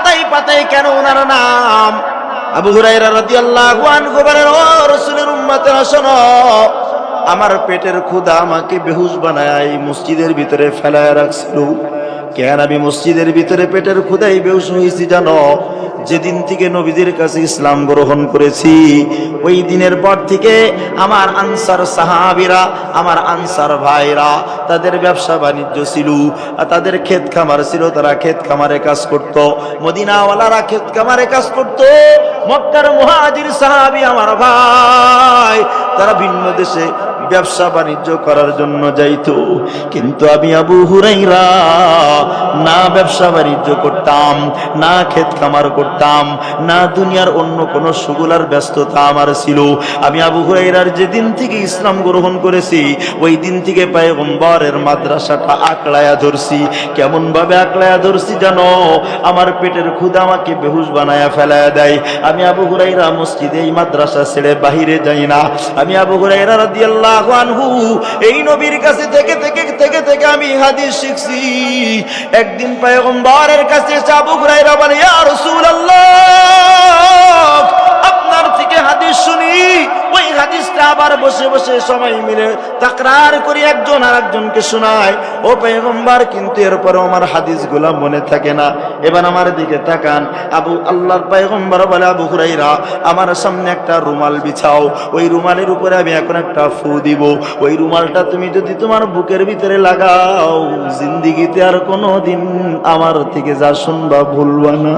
পাতায় পাতায় কেন ওনার নাম? আবু হুরায়রা রাদিয়াল্লাহু আনহু বলেন, ও রাসূলের উম্মতেরা শোনো, আমার পেটের ক্ষুধা আমাকে বেহুশ বানায় এই মসজিদের ভিতরে ফেলায় রাখছিল। কেন আমি মসজিদের ভিতরে পেটের ক্ষুধায় বেহুশ হয়েছি জানো? যেদিন থেকে নবীদের কাছে ইসলাম গ্রহণ করেছি, ওই দিনের পর থেকে আমার আনসার সাহাবীরা, আমার আনসার ভাইরা, তাদের ব্যবসা বাণিজ্য ছিল, তাদের ক্ষেত খামার ছিল, তারা ক্ষেত খামারে কাজ করত। মদিনাওয়ালারা ক্ষেত খামারে কাজ করত। মক্কার মুহাজির সাহাবী আমার ভাই, তারা ভিন্ন দেশে ব্যবসা বাণিজ্য করার জন্য যাইতো। কিন্তু আমি আবু হুরায়রা না ব্যবসা বাণিজ্য করতাম, না ক্ষেত খামার করতাম, না দুনিয়ার অন্য কোনো সুগুলার ব্যস্ততা আমার ছিল। আমি আবু হুরায়রার যেদিন থেকে ইসলাম গ্রহণ করেছি, ওই দিন থেকে পয়গম্বরের মাদ্রাসাটা আকড়ায়া ধরছি। কেমন ভাবে আকড়ায়া ধরছি জানো? আমার পেটের ক্ষুধা আমাকে বেহুশ বানায়া ফেলায়া দেয়। আমি আবু হুরায়রা মসজিদে এই মাদ্রাসা ছেড়ে বাহিরে যাই না। আমি আবু হুরায়রা রাদিয়াল্লাহু আনহু এই নবীর কাছে থেকে থেকে থেকে থেকে আমি হাদিস শিখছি। একদিন পয়গম্বরের কাছে আবু হুরায়রা বলে, ইয়া রাসূলুল্লাহ, আপনার থেকে হাদিস শুনি। ওই হাদিসটা আবার বসে বসে সবাই মিলে তাকরার করে একজন আরেকজনকে শোনায়। ও পয়গম্বর, কিন্তু এরপরও আমার হাদিসগুলো মনে থাকে না। এবার আমার দিকে তাকান। আল্লাহর পয়গম্বর বলে, আবু হুরায়রা, আমার সামনে একটা রুমাল বিছাও। ওই রুমালের উপরে আমি এখন একটা ফু দিব। ওই রুমালটা তুমি যদি তোমার বুকের ভিতরে লাগাও, জিন্দেগিতে আর কোনোদিন আমার থেকে যা শুনবা ভুলবা না।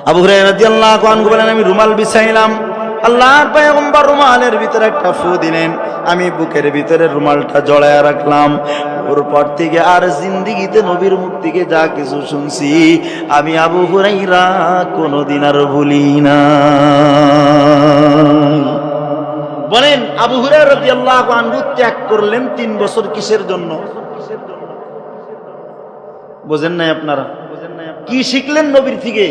আবু হুরায়রা রাদিয়াল্লাহু আনহু বলেন, আমি রুমাল বিছাইলাম। আল্লাহর পয়গম্বর রুমালের ভিতরে একটা ফু দিলেন। আমি বুকের ভিতরে রুমালটা জড়ায়া রাখলাম। ওর পর থেকে আর জিন্দেগিতে নবীর মুখ থেকে যা কিছু শুনছি, আমি আবু হুরায়রা কোনোদিন আর ভুলি না। বলেন, আবু হুরায়রা রাদিয়াল্লাহু আনহু ত্যাগ করলেন 3 বছর কিসের জন্য? বোঝেন নাই আপনারা? কি শিখলেন নবীর থেকে?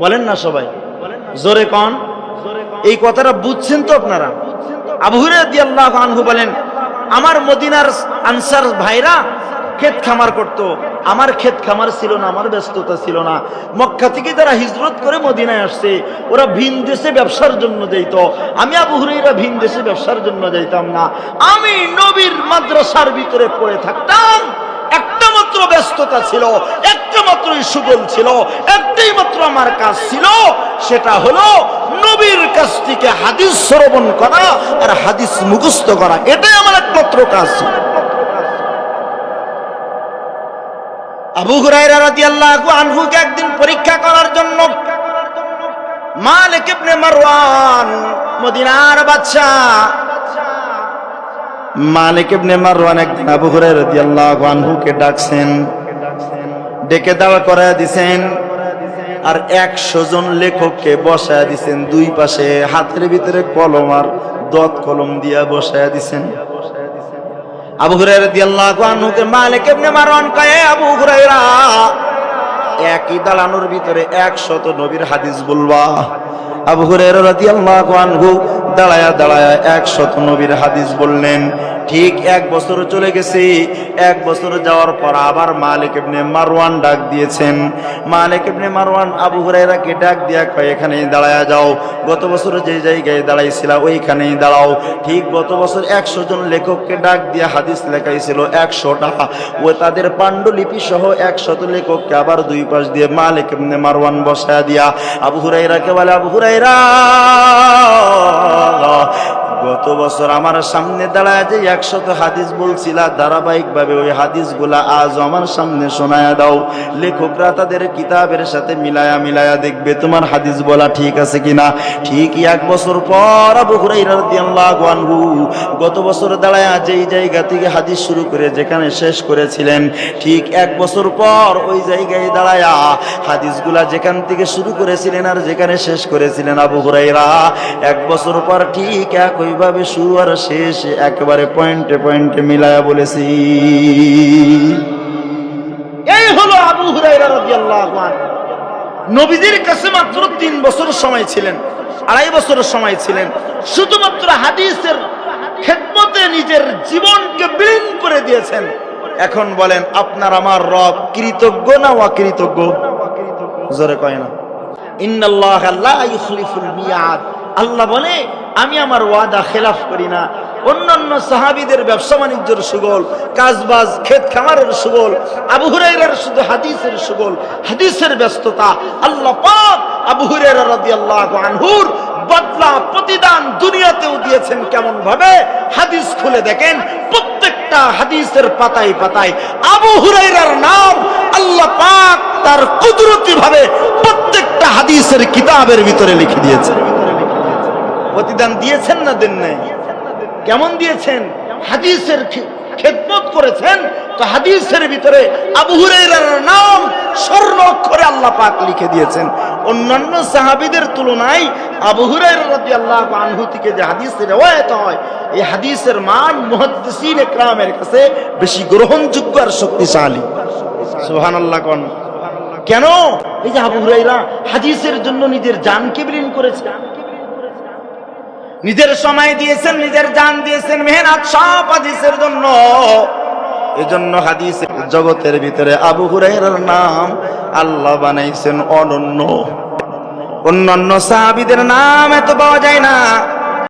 বলেন না সবাই, জোরে কোন। এই কথাটা বুঝছেন তো আপনারা? আবু হুরায়রা রাদিয়াল্লাহু আনহু বলেন, আমার মদিনার আনসার ভাইরা ক্ষেত খামার করত। আমার ক্ষেত খামার ছিল না, আমার ব্যস্ততা ছিল না। মক্কা থেকে যারা হিজরত করে মদিনায় আসছে, ওরা ভিন দেশে ব্যবসার জন্য যাইত। আমি আবু হুরায়রা ভিন দেশে ব্যবসার জন্য যাইতাম না। আমি নবীর মাদ্রাসার ভিতরে পড়ে থাকতাম। একটা মাত্র ব্যস্ততা ছিল, একটা মাত্র সুগল ছিল, একটাই মাত্র আমার কাজ ছিল, সেটা হলো নবীর কাছ থেকে হাদিস শ্রবণ করা আর হাদিস মুখস্থ করা। এটাই আমার একমাত্র কাজ ছিল। আবু হুরায়রা রাদিয়াল্লাহু আনহুকে একদিন পরীক্ষা করার জন্য মালিক ইবনে মারওয়ান, মদিনার বাদশা মালিক ইবনে মারওয়ান একদিন আবু হুরায়রা রাদিয়াল্লাহু আনহুকে ডাকছেন, ডেকে দাঁড়া করায় দিছেন। আর 100 জন লেখককে বসায় দিছেন। দুই পাশে হাতের ভিতরে কলম আর দত কলম দিয়া বসায় দিছেন। আবু হুরায়রা রাদিয়াল্লাহু আনহুকে মালিক ইবনে মারওয়ান কয়, আবু হুরায়রা, একই দালানোর ভিতরে 100 নবীর হাদিস বলবা। আবু হুরায়রা রাদিয়াল্লাহু আনহু দাঁড়ায়া দাঁড়ায়া 100 নবীর হাদিস বললেন। ঠিক 1 বছর চলে গেছে। 1 বছর যাওয়ার পর আবার মালিক ইবনে মারওয়ান ডাক দিয়েছেন। মালিক ইবনে মারওয়ান আবু হুরায়রাকে ডাক দিয়া কয়, এখানেই দাঁড়ায়া যাও, গত বছর যে জায়গায় দাঁড়াইছিলা ওইখানেই দাঁড়াও। ঠিক গত বছর 100 জন লেখককে ডাক দিয়া হাদিস লেখাইছিল 100টা। ও তাদের পাণ্ডুলিপি সহ 100 লেখককে আবার দুই পাশ দিয়ে মালিক ইবনে মারওয়ান বসায়া দিয়া আবু হুরায়রাকে বলে, আবু হুরায়রা, গত বছর আমার সামনে দাঁড়ায় যে 100 হাদিস বলছিলা, ধারাবাহিকভাবে ওই হাদিসগুলা আজ আমার সামনে শোনায়া দাও। লেখকরা তাদের কিতাবের সাথে মিলায়া মিলায়া দেখবে তোমার হাদিস বলা ঠিক আছে কিনা। ঠিক 1 বছর পর আবু হুরায়রা রাদিয়াল্লাহু আনহু গত বছর দাঁড়ায় যেই জায়গা থেকে হাদিস শুরু করে যেখানে শেষ করেছিলেন, ঠিক 1 বছর পর ওই জায়গায় দাঁড়ায়া হাদিসগুলা যেখান থেকে শুরু করেছিলেন আর যেখানে শেষ করেছিলেন আবু হুরায়রা, 1 বছর পর ঠিক একইভাবে শুরু আর শেষ একেবারে পয়েন্টে পয়েন্টে মিলায়া বলেছি। এই হলো আবু হুরায়রা রাদিয়াল্লাহু আনহু। নবীজির কাছে মাত্র 3 বছর সময় ছিলেন, 2.5 বছরের সময় ছিলেন। শুধুমাত্র হাদিসের খেদমতে নিজের জীবনকে বিলীন করে দিয়েছেন। এখন বলেন আপনার আমার রব কৃতজ্ঞ না অকৃতজ্ঞ? জোরে কয় না। ইন্নাল্লাহ লা ইখলিফুল মিয়াদ, আল্লাহ বলে আমি আমার ওয়াদা খেলাফ করি না। অন্যান্য সাহাবীদের ব্যবসা বাণিজ্যের সুগল, কাজবাজ, ক্ষেত খামারের সুগল, আবু হুরায়রার শুধু হাদিসের সুগল, হাদিসের ব্যস্ততা। আল্লাহ পাক আবু হুরায়রা রাদিয়াল্লাহু আনহুর বদলা প্রতিদান দুনিয়াতেও দিয়েছেন। কেমন ভাবে? হাদিস খুলে দেখেন, প্রত্যেকটা হাদিসের পাতায় পাতায় আবু হুরায়রার নাম আল্লাহ পাক তার কুদরতি ভাবে প্রত্যেকটা হাদিসের কিতাবের ভিতরে লিখে দিয়েছেন। প্রতিদান দিয়েছেন না দেন নাই? কেমন দিয়েছেন? হাদিসের খেদমত করেছেন তো হাদিসের ভিতরে আবু হুরায়রার নাম স্বর্ণ অক্ষরে আল্লাহ পাক লিখে দিয়েছেন। অন্যান্য সাহাবীদের তুলনায় আবু হুরায়রা রাদিয়াল্লাহু আনহু থেকে যে হাদিস রওয়ায়াত হয়, এই হাদিসের মান মুহাদ্দিসিন ইকরামের কাছে বেশি গ্রহণযোগ্য আর শক্তিশালী। সুবহানাল্লাহ কোন। কেন? এই যে আবু হুরায়রা হাদিসের জন্য নিজের জানকে বিলীন করেছেন, নিজের সময় দিয়েছেন, নিজের জান দিয়েছেন, মেহনত সব হাদিসের জন্য। এজন্য হাদিসের জগতের ভিতরে আবু হুরায়রার নাম আল্লাহ বানাইছেন অনন্য। অন্যান্য সাহাবীদের নাম এত পাওয়া যায় না।